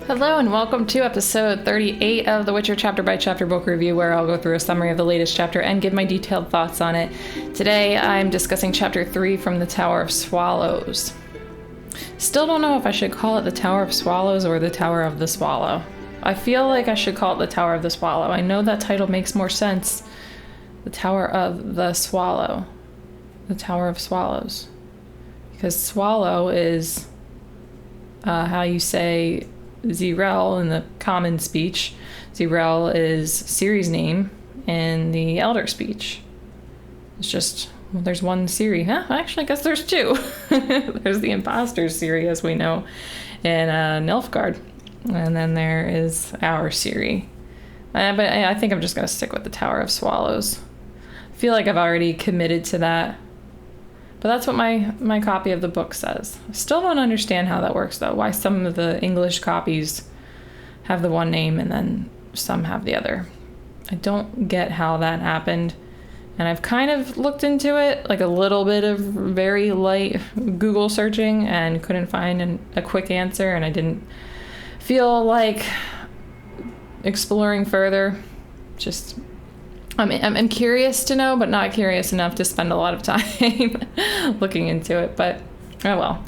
Hello and welcome to episode 38 of The Witcher chapter by chapter book review, where I'll go through a summary of the latest chapter and give my detailed thoughts on it. Today I'm discussing chapter 3 from the Tower of Swallows. Still don't know if I should call it the Tower of Swallows or the Tower of the Swallow. I feel like I should call it the Tower of the Swallow. I know that title makes more sense. The Tower of the Swallow. The Tower of Swallows. Because swallow is how you say Z'rell in the common speech. Z'rell is Ciri's name in the Elder speech. It's just, well, there's one Ciri. Huh? Actually, I guess there's two. There's the imposter Ciri, as we know, in Nilfgaard. And then there is our Ciri. But I think I'm just going to stick with the Tower of Swallows. I feel like I've already committed to that. But that's what my copy of the book says. I still don't understand how that works, though. Why some of the English copies have the one name and then some have the other. I don't get how that happened. And I've kind of looked into it, like a little bit of very light Google searching, and couldn't find a quick answer. And I didn't feel like exploring further. Just... I'm curious to know, but not curious enough to spend a lot of time looking into it, but oh well.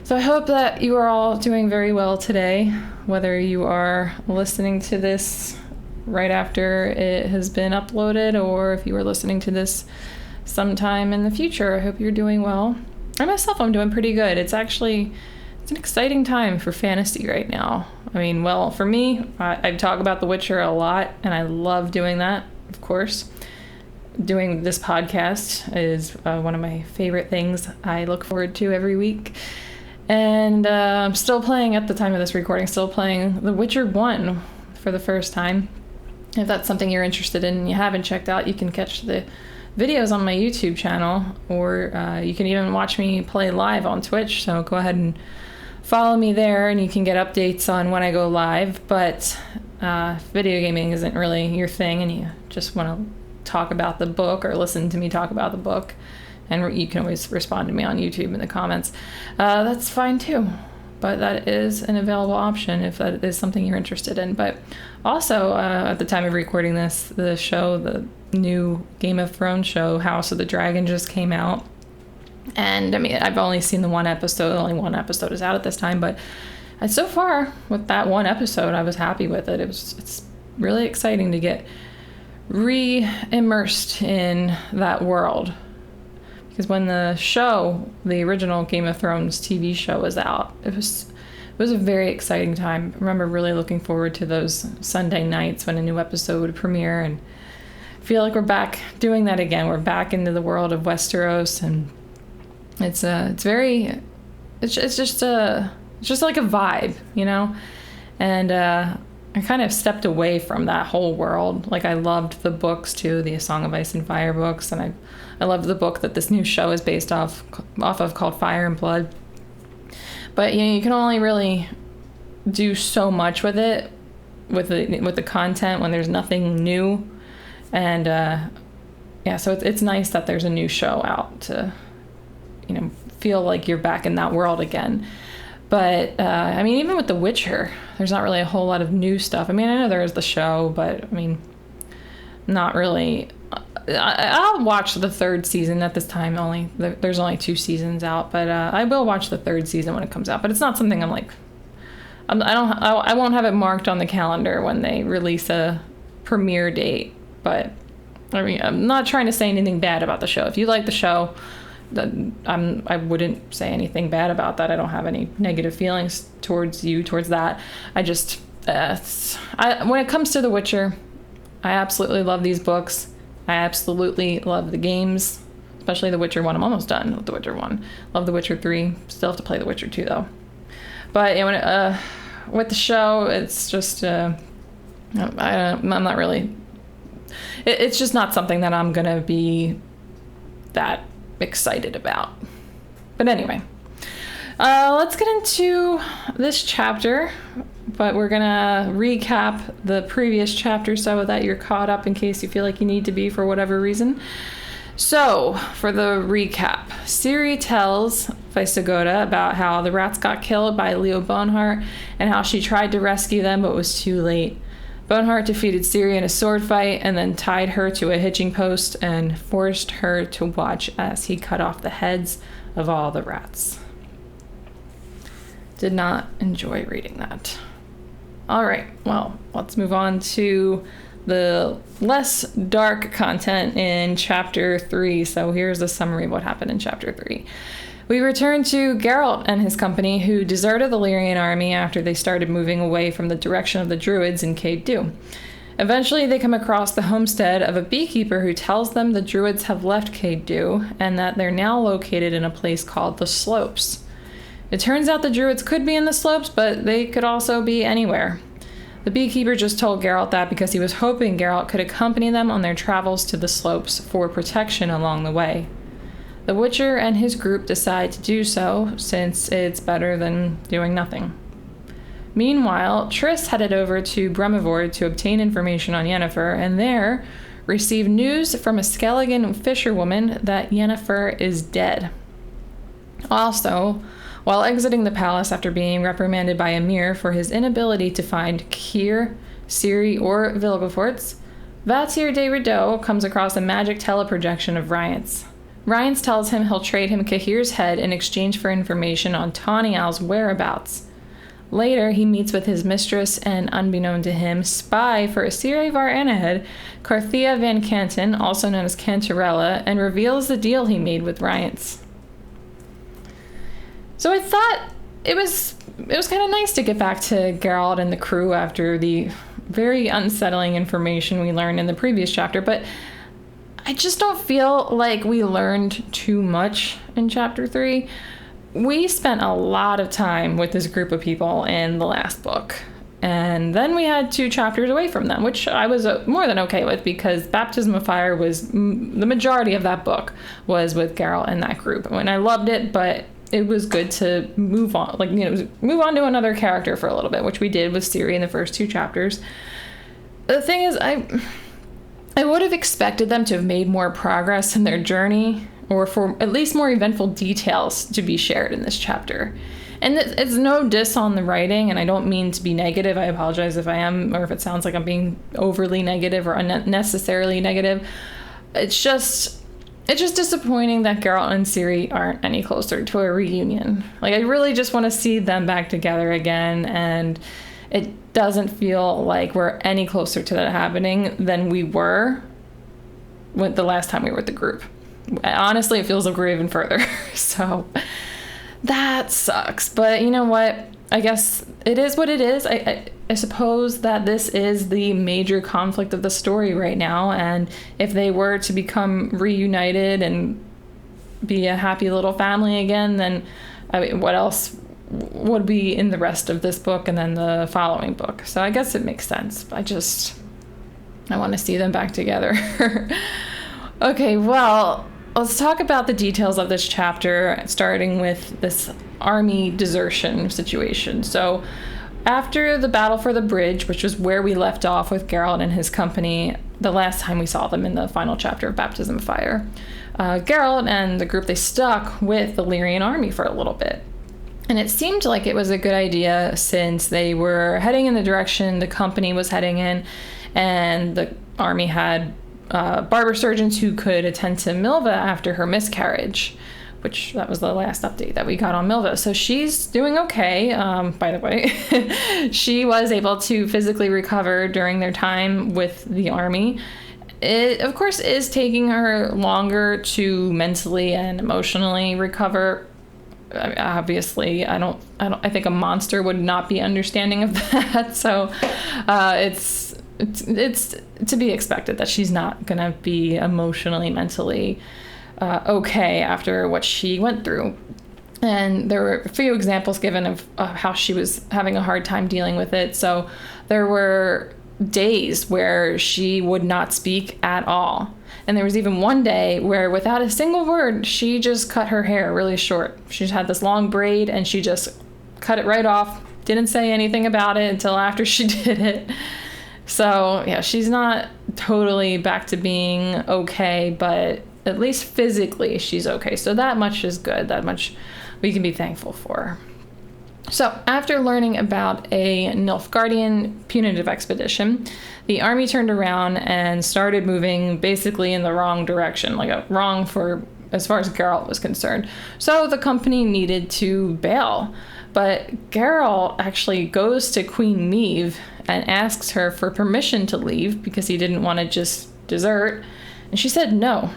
So I hope that you are all doing very well today, whether you are listening to this right after it has been uploaded or if you are listening to this sometime in the future. I hope you're doing well. I myself, I'm doing pretty good. It's an exciting time for fantasy right now. I mean, well, for me, I talk about The Witcher a lot, and I love doing that. Of course, doing this podcast is one of my favorite things I look forward to every week. And I'm still playing, at the time of this recording, The Witcher 1 for the first time. If that's something you're interested in and you haven't checked out, you can catch the videos on my YouTube channel, or you can even watch me play live on Twitch. So go ahead and follow me there, and you can get updates on when I go live. But video gaming isn't really your thing, and you just want to talk about the book or listen to me talk about the book, and you can always respond to me on YouTube in the comments. That's fine too, but that is an available option if that is something you're interested in. But also, at the time of recording this, the new Game of Thrones show, House of the Dragon, just came out. And I mean, I've only seen the one episode. Only one episode is out at this time, but so far with that one episode, I was happy with it. It's really exciting to get re-immersed in that world, because when the original Game of Thrones TV show was out, it was a very exciting time. I remember really looking forward to those Sunday nights when a new episode would premiere, and I feel like we're back doing that again. We're back into the world of Westeros, and it's just like a vibe, you know? And I kind of stepped away from that whole world. Like, I loved the books too, the Song of Ice and Fire books, and I loved the book that this new show is based off of called Fire and Blood. But you can only really do so much with it, with the content, when there's nothing new. And so it's nice that there's a new show out to, feel like you're back in that world again. But, I mean, even with The Witcher, there's not really a whole lot of new stuff. I mean, I know there is the show, but, I mean, not really. I'll watch the third season at this time. There's only 2 seasons out, but I will watch the third season when it comes out. But it's not something I'm like... I won't have it marked on the calendar when they release a premiere date. But, I mean, I'm not trying to say anything bad about the show. If you like the show... I wouldn't say anything bad about that. I don't have any negative feelings towards that. I just, when it comes to The Witcher, I absolutely love these books. I absolutely love the games, especially The Witcher 1. I'm almost done with The Witcher 1. Love The Witcher 3. Still have to play The Witcher 2 though. But with the show, it's just, I'm not really, it's just not something that I'm going to be that excited about. But anyway, let's get into this chapter, but we're gonna recap the previous chapter so that you're caught up in case you feel like you need to be for whatever reason. So, for the recap, Ciri tells Visigoda about how the rats got killed by Leo Boneheart and how she tried to rescue them but was too late. Boneheart defeated Ciri in a sword fight and then tied her to a hitching post and forced her to watch as he cut off the heads of all the rats. Did not enjoy reading that. All right, well, let's move on to the less dark content in Chapter 3. So here's a summary of what happened in Chapter 3. We return to Geralt and his company, who deserted the Lyrian army after they started moving away from the direction of the Druids in Cave Dew. Eventually, they come across the homestead of a beekeeper who tells them the Druids have left Cave Dew and that they're now located in a place called the Slopes. It turns out the Druids could be in the Slopes, but they could also be anywhere. The beekeeper just told Geralt that because he was hoping Geralt could accompany them on their travels to the Slopes for protection along the way. The Witcher and his group decide to do so, since it's better than doing nothing. Meanwhile, Triss headed over to Bremivord to obtain information on Yennefer, and there received news from a Skelligan fisherwoman that Yennefer is dead. Also, while exiting the palace after being reprimanded by Emir for his inability to find Keir, Ciri, or Vilgefortz, Vatir de Rideau comes across a magic teleprojection of Rience. Rience tells him he'll trade him Cahir's head in exchange for information on Tawny Owl's whereabouts. Later, he meets with his mistress and, unbeknown to him, spy for Asire var Anahed, Carthea van Canton, also known as Cantarella, and reveals the deal he made with Rience. So I thought it was kind of nice to get back to Geralt and the crew after the very unsettling information we learned in the previous chapter, but I just don't feel like we learned too much in Chapter 3. We spent a lot of time with this group of people in the last book, and then we had 2 chapters away from them, which I was more than okay with, because Baptism of Fire was, the majority of that book was with Geralt and that group, and I loved it, but it was good to move on, move on to another character for a little bit, which we did with Ciri in the first 2 chapters. The thing is, I would have expected them to have made more progress in their journey, or for at least more eventful details to be shared in this chapter. And it's no diss on the writing, and I don't mean to be negative. I apologize if I am, or if it sounds like I'm being overly negative or unnecessarily negative. It's just disappointing that Geralt and Ciri aren't any closer to a reunion. I really just want to see them back together again, and it doesn't feel like we're any closer to that happening than we were with the last time we were with the group. Honestly, it feels like we're even further. So that sucks. But you know what? I guess it is what it is. I suppose that this is the major conflict of the story right now, and if they were to become reunited and be a happy little family again, then what else would be in the rest of this book and then the following book? So I guess it makes sense. I want to see them back together. Okay, well, let's talk about the details of this chapter, starting with this army desertion situation. So after the battle for the bridge, which was where we left off with Geralt and his company the last time we saw them in the final chapter of Baptism of Fire, Geralt and the group, they stuck with the Lyrian army for a little bit. And it seemed like it was a good idea, since they were heading in the direction the company was heading in, and the army had barber surgeons who could attend to Milva after her miscarriage, which that was the last update that we got on Milva. So she's doing okay, by the way. She was able to physically recover during their time with the army. It, of course, is taking her longer to mentally and emotionally recover. Obviously, I think a monster would not be understanding of that. So it's to be expected that she's not gonna be emotionally, mentally okay after what she went through. And there were a few examples given of how she was having a hard time dealing with it. So there were days where she would not speak at all. And there was even one day where, without a single word, she just cut her hair really short. She had this long braid and she just cut it right off. Didn't say anything about it until after she did it. So yeah, she's not totally back to being okay, but at least physically, she's okay. So that much is good. That much we can be thankful for. So after learning about a Nilfgaardian punitive expedition, the army turned around and started moving basically in the wrong direction, like a wrong for as far as Geralt was concerned. So the company needed to bail. But Geralt actually goes to Queen Meve and asks her for permission to leave because he didn't want to just desert. And she said no.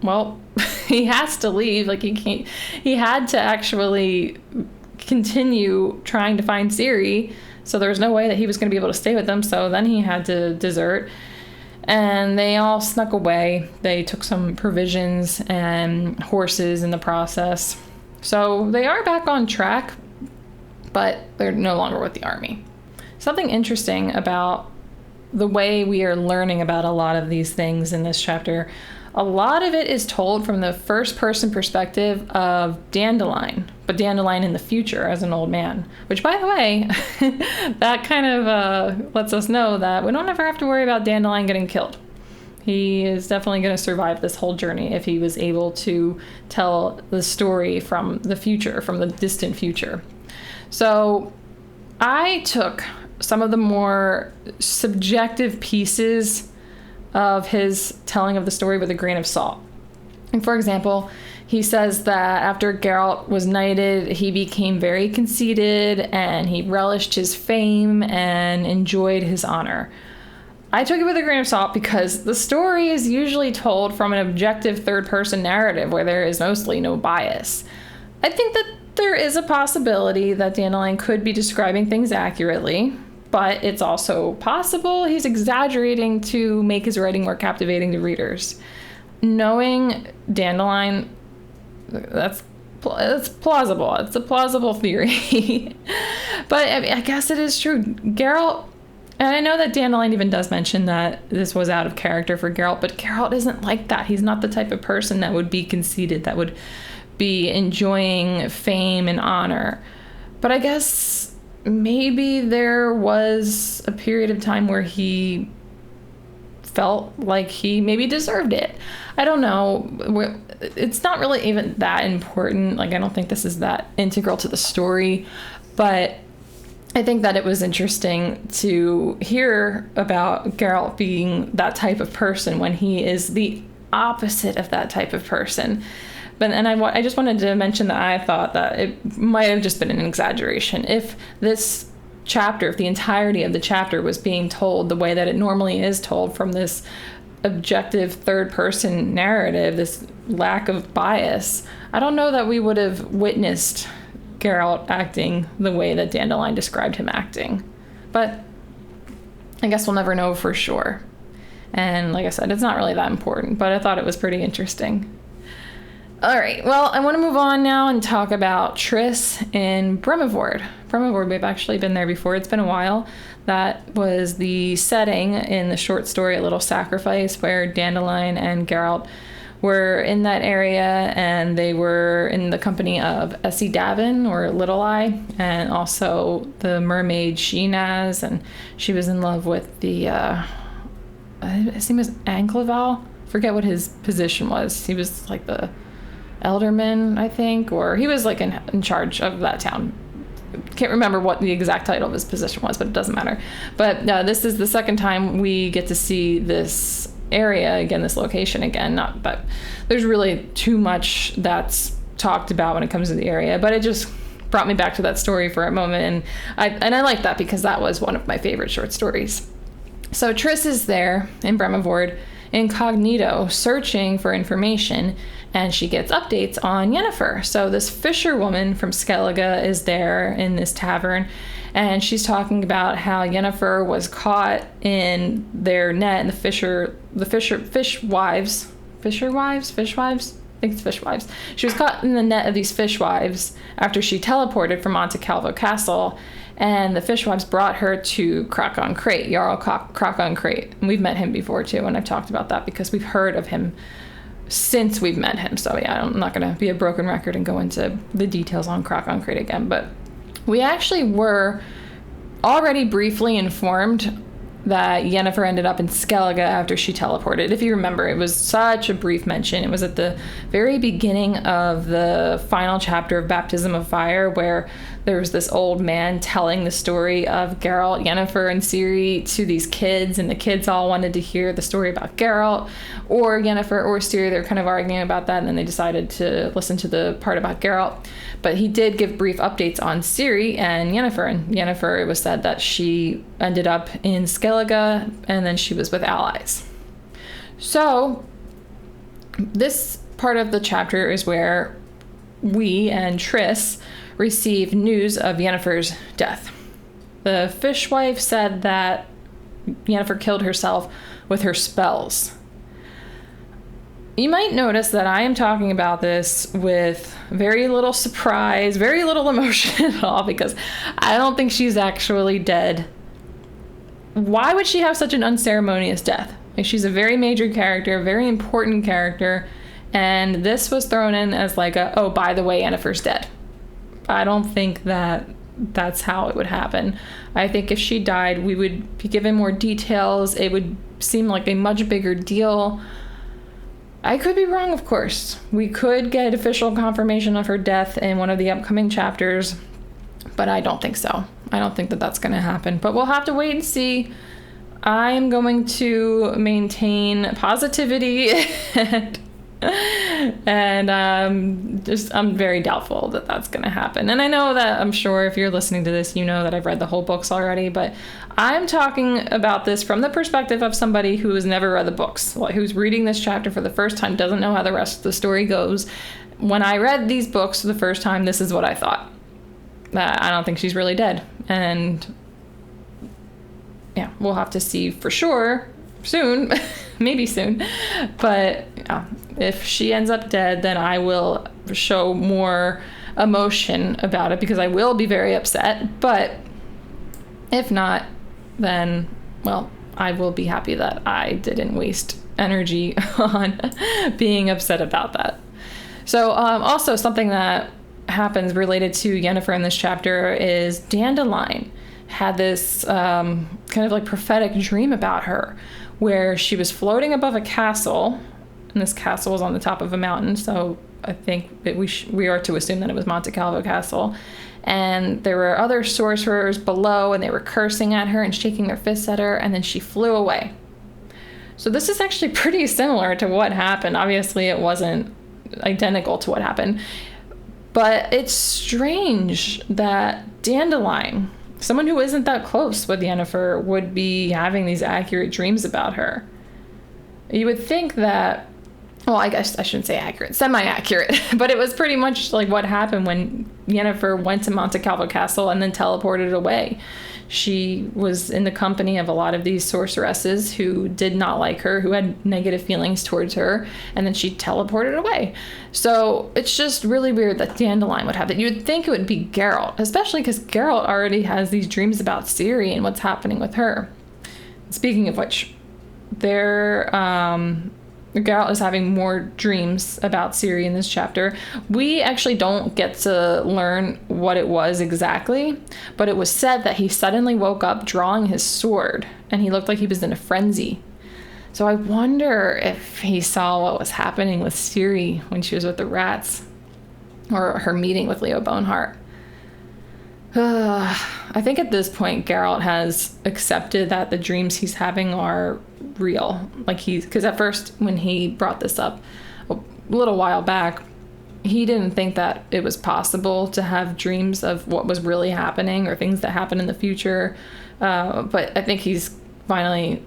Well, he has to leave. Like, he had to actually continue trying to find Ciri. So there was no way that he was going to be able to stay with them. So then he had to desert. And they all snuck away. They took some provisions and horses in the process. So they are back on track, but they're no longer with the army. Something interesting about the way we are learning about a lot of these things in this chapter, a lot of it is told from the first person perspective of Dandelion, but Dandelion in the future as an old man, which, by the way, that kind of lets us know that we don't ever have to worry about Dandelion getting killed. He is definitely going to survive this whole journey if he was able to tell the story from the future, from the distant future. So I took some of the more subjective pieces of his telling of the story with a grain of salt. And for example, he says that after Geralt was knighted, he became very conceited and he relished his fame and enjoyed his honor. I took it with a grain of salt because the story is usually told from an objective third-person narrative where there is mostly no bias. I think that there is a possibility that Dandelion could be describing things accurately, but it's also possible he's exaggerating to make his writing more captivating to readers. Knowing Dandelion, that's plausible. It's a plausible theory. But I guess it is true. Geralt, and I know that Dandelion even does mention that this was out of character for Geralt, but Geralt isn't like that. He's not the type of person that would be conceited, that would be enjoying fame and honor. But I guess maybe there was a period of time where he felt like he maybe deserved it. I don't know. It's not really even that important. Like, I don't think this is that integral to the story, but I think that it was interesting to hear about Geralt being that type of person when he is the opposite of that type of person. But and I just wanted to mention that I thought that it might have just been an exaggeration. If this chapter, if the entirety of the chapter was being told the way that it normally is told from this objective third-person narrative, this lack of bias, I don't know that we would have witnessed Geralt acting the way that Dandelion described him acting. But I guess we'll never know for sure. And like I said, it's not really that important, but I thought it was pretty interesting. All right, well, I want to move on now and talk about Triss in Bremivord. Bremivord, we've actually been there before. It's been a while. That was the setting in the short story A Little Sacrifice, where Dandelion and Geralt were in that area, and they were in the company of Essie Davin, or Little Eye, and also the mermaid Shenaz, and she was in love with the, his name was Ankleval? Forget what his position was. He was like the Elderman, I think, or he was like in charge of that town. Can't remember what the exact title of his position was, but it doesn't matter. But this is the second time we get to see this area again, this location again. Not that there's really too much that's talked about when it comes to the area, but it just brought me back to that story for a moment, and I like that because that was one of my favorite short stories. So Triss is there in Bremivord, incognito, searching for information, and she gets updates on Yennefer. So this fisherwoman from Skellige is there in this tavern, and she's talking about how Yennefer was caught in their net, and fishwives. I think it's fishwives. She was caught in the net of these fishwives after she teleported from Monte Calvo Castle, and the fishwives brought her to Crocon Crate, Jarl Crocon Crate. And we've met him before too, and I've talked about that because we've heard of him since we've met him. So yeah, I'm not going to be a broken record and go into the details on Crocon Crate again, but we actually were already briefly informed that Yennefer ended up in Skellige after she teleported. If you remember, it was such a brief mention. It was at the very beginning of the final chapter of Baptism of Fire, where there was this old man telling the story of Geralt, Yennefer, and Ciri to these kids, and the kids all wanted to hear the story about Geralt or Yennefer or Ciri. They were kind of arguing about that, and then they decided to listen to the part about Geralt. But he did give brief updates on Ciri and Yennefer. And Yennefer, it was said that she ended up in Skellige, and then she was with allies. So this part of the chapter is where we and Triss receive news of Yennefer's death. The fishwife said that Yennefer killed herself with her spells. You might notice that I am talking about this with very little surprise, very little emotion at all, because I don't think she's actually dead. Why would she have such an unceremonious death? Like, she's a very major character, a very important character, and this was thrown in as like a, oh, by the way, Yennefer's dead. I don't think that that's how it would happen. I think if she died, we would be given more details. It would seem like a much bigger deal. I could be wrong, of course. We could get official confirmation of her death in one of the upcoming chapters, but I don't think so. I don't think that that's going to happen, but we'll have to wait and see. I'm going to maintain positivity and I'm very doubtful that that's going to happen. And I know that, I'm sure if you're listening to this, you know that I've read the whole books already, but I'm talking about this from the perspective of somebody who has never read the books, who's reading this chapter for the first time, doesn't know how the rest of the story goes. When I read these books for the first time, this is what I thought. I don't think she's really dead. And yeah, we'll have to see for sure soon, maybe soon. But yeah, if she ends up dead, then I will show more emotion about it because I will be very upset. But if not, then, well, I will be happy that I didn't waste energy on being upset about that. So also something that happens related to Yennefer in this chapter is Dandelion had this kind of like prophetic dream about her where she was floating above a castle, and this castle was on the top of a mountain, so I think that we are to assume that it was Monte Calvo Castle, and there were other sorcerers below, and they were cursing at her and shaking their fists at her, and then she flew away. So this is actually pretty similar to what happened. Obviously, it wasn't identical to what happened, but it's strange that Dandelion, someone who isn't that close with Yennefer, would be having these accurate dreams about her. You would think that, well, I guess I shouldn't say accurate, semi-accurate, but it was pretty much like what happened when Yennefer went to Monte Calvo Castle and then teleported away. She was in the company of a lot of these sorceresses who did not like her, who had negative feelings towards her, and then she teleported away. So it's just really weird that Dandelion would have that. You would think it would be Geralt, especially because Geralt already has these dreams about Ciri and what's happening with her. Speaking of which, Geralt is having more dreams about Ciri in this chapter. We actually don't get to learn what it was exactly, but it was said that he suddenly woke up drawing his sword, and he looked like he was in a frenzy. So I wonder if he saw what was happening with Ciri when she was with the rats, or her meeting with Leo Boneheart. I think at this point, Geralt has accepted that the dreams he's having are real. Because at first, when he brought this up a little while back, he didn't think that it was possible to have dreams of what was really happening or things that happen in the future. But I think he's finally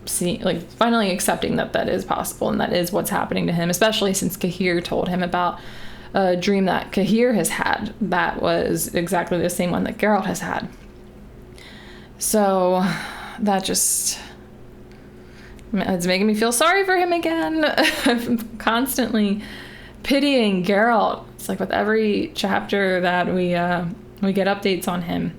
accepting that that is possible and that is what's happening to him, especially since Cahir told him about a dream that Cahir has had that was exactly the same one that Geralt has had. So that just, it's making me feel sorry for him again. I'm constantly pitying Geralt. It's like with every chapter that we get updates on him,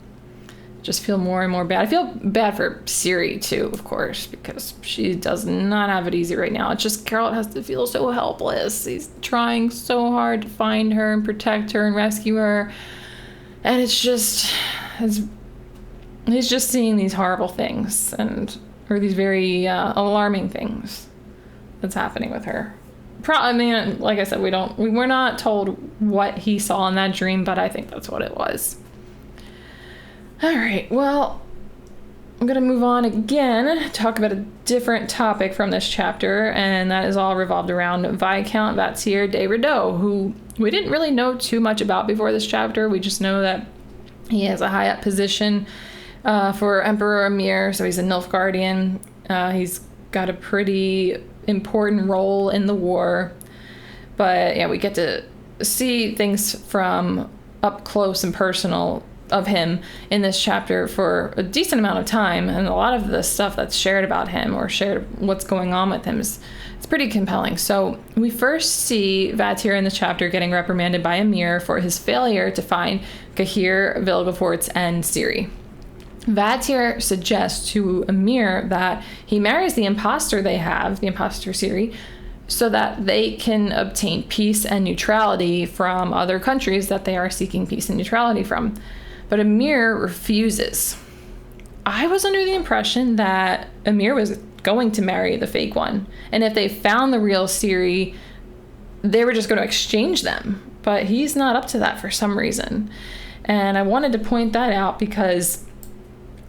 just feel more and more bad. I feel bad for Ciri too, of course, because she does not have it easy right now. It's just Geralt has to feel so helpless. He's trying so hard to find her and protect her and rescue her. And it's he's just seeing these horrible things or these very alarming things that's happening with her. I mean, like I said, we're not told what he saw in that dream, but I think that's what it was. All right, well, I'm going to move on again, talk about a different topic from this chapter, and that is all revolved around Viscount Vatir de Rideau, who we didn't really know too much about before this chapter. We just know that he has a high up position for Emperor Emir, so he's a Nilfgaardian. He's got a pretty important role in the war, but yeah, we get to see things from up close and personal of him in this chapter for a decent amount of time, and a lot of the stuff that's shared about him or shared what's going on with him it's pretty compelling. So we first see Vatir in this chapter getting reprimanded by Emir for his failure to find Cahir, Vilgefortz, and Ciri. Vatir suggests to Emir that he marries the imposter they have, the imposter Ciri, so that they can obtain peace and neutrality from other countries that they are seeking peace and neutrality from. But Emir refuses. I was under the impression that Emir was going to marry the fake one, and if they found the real Ciri, they were just going to exchange them. But he's not up to that for some reason. And I wanted to point that out because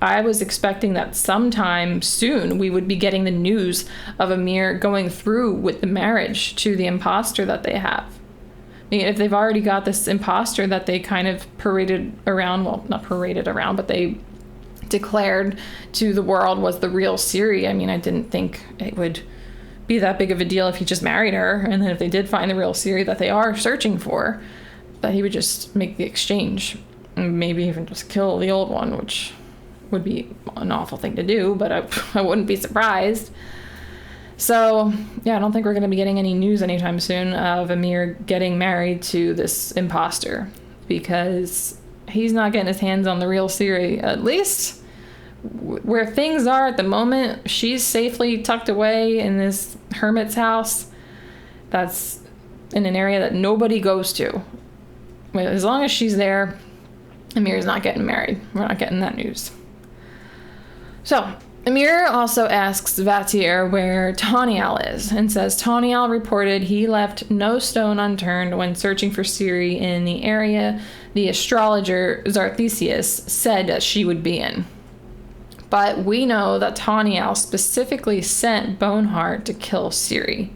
I was expecting that sometime soon we would be getting the news of Emir going through with the marriage to the imposter that they have. I mean, if they've already got this imposter that they kind of paraded around, well, not paraded around, but they declared to the world was the real Ciri. I mean, I didn't think it would be that big of a deal if he just married her, and then if they did find the real Ciri that they are searching for, that he would just make the exchange, and maybe even just kill the old one, which would be an awful thing to do, but I wouldn't be surprised. So, yeah, I don't think we're going to be getting any news anytime soon of Emir getting married to this imposter, because he's not getting his hands on the real Ciri. At least where things are at the moment, she's safely tucked away in this hermit's house that's in an area that nobody goes to. As long as she's there, Emir's not getting married. We're not getting that news. So, Emir also asks Vatir where Taniel is, and says Taniel reported he left no stone unturned when searching for Ciri in the area the astrologer Zarthesius said that she would be in. But we know that Taniel specifically sent Boneheart to kill Ciri.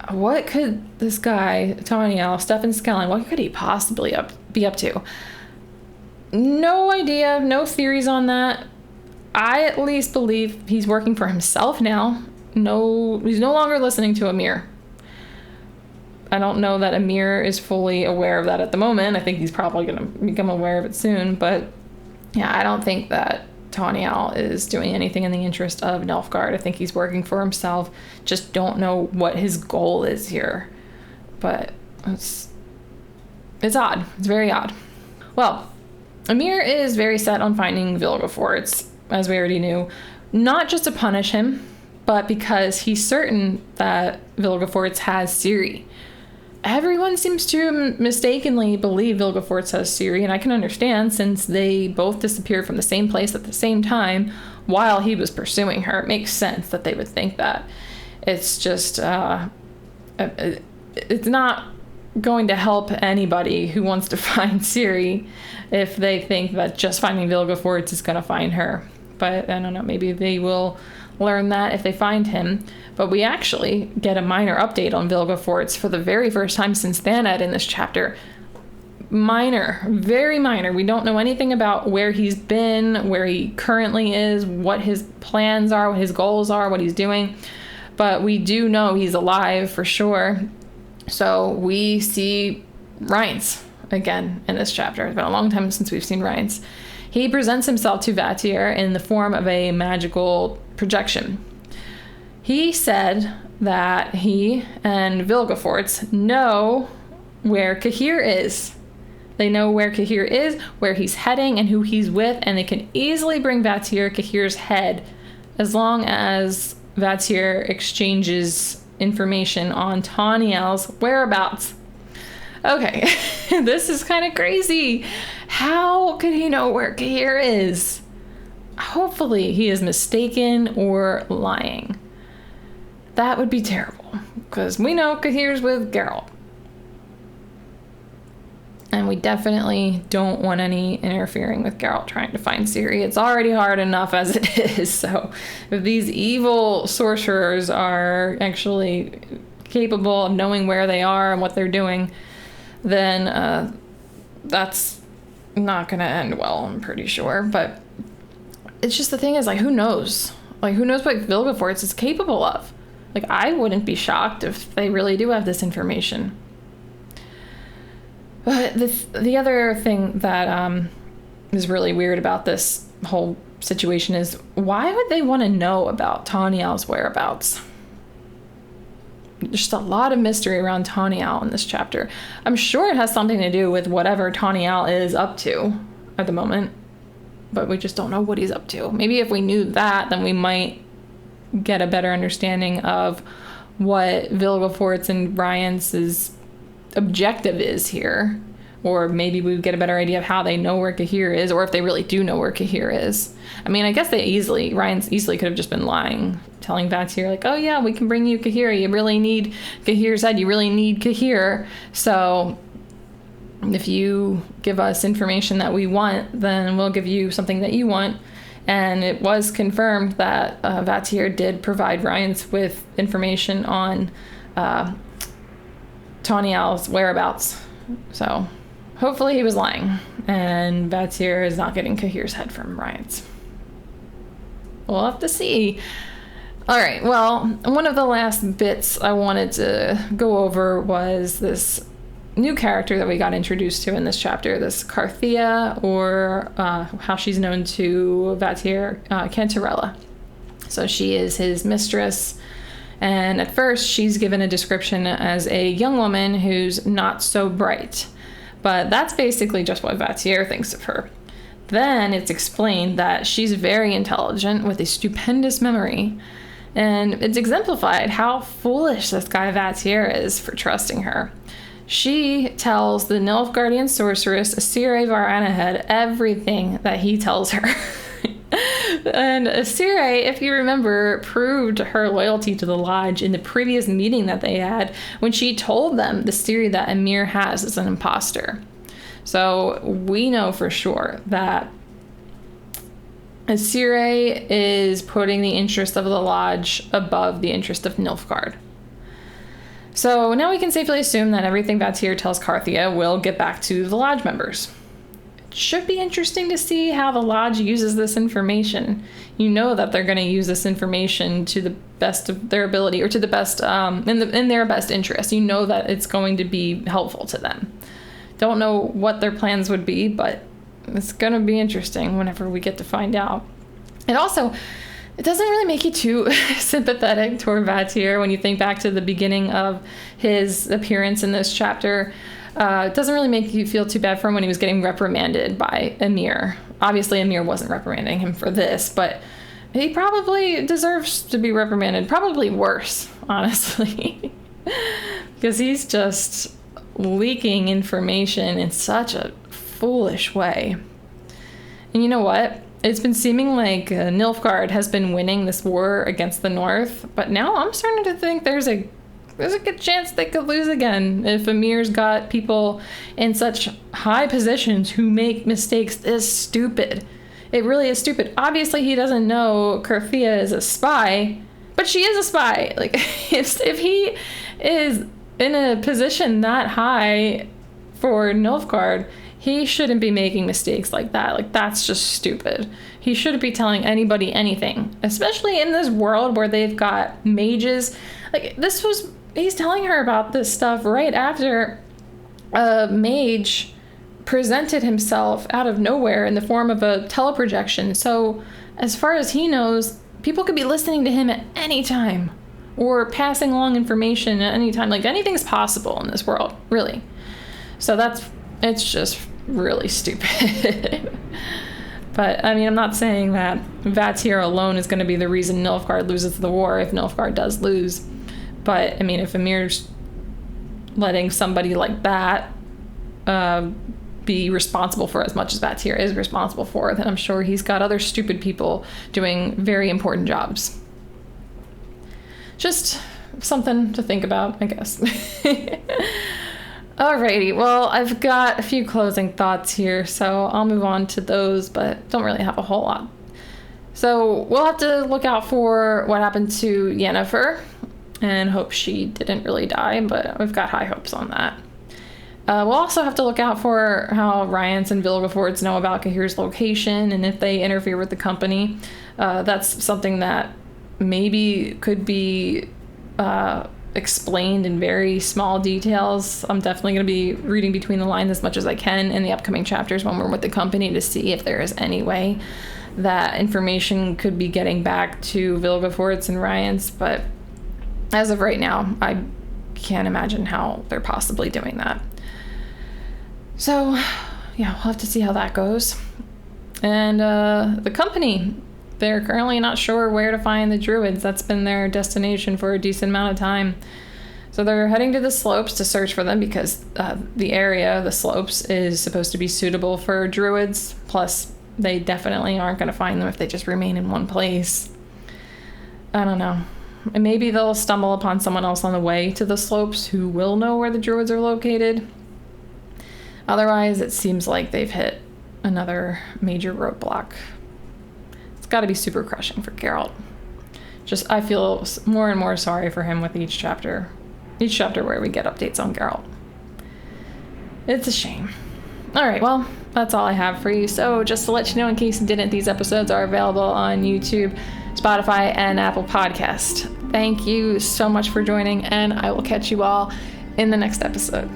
What could this guy, Taniel, Stefan Skelling, what could he possibly be up to? No idea, no theories on that. I at least believe he's working for himself now. No, he's no longer listening to Emir. I don't know that Emir is fully aware of that at the moment. I think he's probably going to become aware of it soon. But yeah, I don't think that Taniel is doing anything in the interest of Nilfgaard. I think he's working for himself. Just don't know what his goal is here. But it's odd. It's very odd. Well, Emir is very set on finding Vilgefortz, as we already knew, not just to punish him, but because he's certain that Vilgefortz has Ciri. Everyone seems to mistakenly believe Vilgefortz has Ciri, and I can understand since they both disappeared from the same place at the same time while he was pursuing her. It makes sense that they would think that. It's just, it's not going to help anybody who wants to find Ciri if they think that just finding Vilgefortz is going to find her. But I don't know, maybe they will learn that if they find him. But we actually get a minor update on Vilgefortz for the very first time since Thanedd in this chapter. Minor, very minor. We don't know anything about where he's been, where he currently is, what his plans are, what his goals are, what he's doing. But we do know he's alive for sure. So we see Rience again in this chapter. It's been a long time since we've seen Rience. He presents himself to Vatir in the form of a magical projection. He said that he and Vilgefortz know where Cahir is. They know where Cahir is, where he's heading, and who he's with, and they can easily bring Vatir Cahir's head as long as Vatir exchanges information on Taniel's whereabouts. Okay, this is kind of crazy. How could he know where Cahir is? Hopefully he is mistaken or lying. That would be terrible, because we know Cahir's with Geralt. And we definitely don't want any interfering with Geralt trying to find Ciri. It's already hard enough as it is. So if these evil sorcerers are actually capable of knowing where they are and what they're doing, then that's not going to end well, I'm pretty sure. But it's just, the thing is, like, who knows? Like, who knows what Vilgefortz is capable of? Like, I wouldn't be shocked if they really do have this information. But the other thing that is really weird about this whole situation is, why would they want to know about Taniel's whereabouts? Just a lot of mystery around Taniel in this chapter. I'm sure it has something to do with whatever Taniel is up to at the moment, but we just don't know what he's up to. Maybe if we knew that, then we might get a better understanding of what Vilgefortz and Rience's objective is here, or maybe we would get a better idea of how they know where Cahir is, or if they really do know where Cahir is. I mean, I guess Rience easily could have just been lying, telling Vatir, like, oh yeah, we can bring you Cahir, you really need Cahir's head, you really need Cahir, so if you give us information that we want, then we'll give you something that you want. And it was confirmed that Vatir did provide Rience with information on Taniel's whereabouts. So hopefully he was lying, and Vatir is not getting Cahir's head from Rience. We'll have to see. All right, well, one of the last bits I wanted to go over was this new character that we got introduced to in this chapter, this Carthea, or how she's known to Vatir, Cantarella. So she is his mistress, and at first she's given a description as a young woman who's not so bright, but that's basically just what Vatir thinks of her. Then it's explained that she's very intelligent with a stupendous memory, and it's exemplified how foolish this guy Vatir is for trusting her. She tells the Nilfgaardian sorceress Asire Varanahead everything that he tells her. And Asire, if you remember, proved her loyalty to the Lodge in the previous meeting that they had when she told them the theory that Emir has as an imposter. So we know for sure that Asire is putting the interest of the Lodge above the interest of Nilfgaard. So now we can safely assume that everything Vatir tells Carthea will get back to the Lodge members. It should be interesting to see how the Lodge uses this information. You know that they're going to use this information to the best of their ability, or to the best, in their best interest. You know that it's going to be helpful to them. Don't know what their plans would be, but it's going to be interesting whenever we get to find out. And also, it doesn't really make you too sympathetic toward Vatir when you think back to the beginning of his appearance in this chapter. It doesn't really make you feel too bad for him when he was getting reprimanded by Emir. Obviously, Emir wasn't reprimanding him for this, but he probably deserves to be reprimanded. Probably worse, honestly. Because he's just leaking information in such a foolish way. And you know what? It's been seeming like Nilfgaard has been winning this war against the North, but now I'm starting to think there's a good chance they could lose again if Emir's got people in such high positions who make mistakes this stupid. It really is stupid. Obviously, he doesn't know Carthea is a spy, but she is a spy. Like, if he is in a position that high for Nilfgaard, he shouldn't be making mistakes like that. Like, that's just stupid. He shouldn't be telling anybody anything, especially in this world where they've got mages. Like, he's telling her about this stuff right after a mage presented himself out of nowhere in the form of a teleprojection. So, as far as he knows, people could be listening to him at any time, or passing along information at any time. Like, anything's possible in this world, really. So it's just really stupid. But, I mean, I'm not saying that Vatir alone is going to be the reason Nilfgaard loses the war, if Nilfgaard does lose. But, I mean, if Emir's letting somebody like that be responsible for as much as Vatir is responsible for, then I'm sure he's got other stupid people doing very important jobs. Just something to think about, I guess. Alrighty, well, I've got a few closing thoughts here, so I'll move on to those, but don't really have a whole lot. So we'll have to look out for what happened to Yennefer, and hope she didn't really die, but we've got high hopes on that. We'll also have to look out for how Ryans and Vilgefortz know about Cahir's location, and if they interfere with the company. That's something that maybe could be explained in very small details. I'm definitely going to be reading between the lines as much as I can in the upcoming chapters when we're with the company to see if there is any way that information could be getting back to Vilgefortz and Ryans, but as of right now, I can't imagine how they're possibly doing that. So, yeah, we'll have to see how that goes. And the company, they're currently not sure where to find the druids. That's been their destination for a decent amount of time. So they're heading to the slopes to search for them because the area, the slopes, is supposed to be suitable for druids. Plus, they definitely aren't going to find them if they just remain in one place. I don't know. And maybe they'll stumble upon someone else on the way to the slopes who will know where the druids are located. Otherwise, it seems like they've hit another major roadblock. It's got to be super crushing for Geralt. Just, I feel more and more sorry for him with each chapter. Each chapter where we get updates on Geralt. It's a shame. Alright, well, that's all I have for you. So just to let you know, in case you didn't, these episodes are available on YouTube, Spotify, and Apple Podcast. Thank you so much for joining, and I will catch you all in the next episode.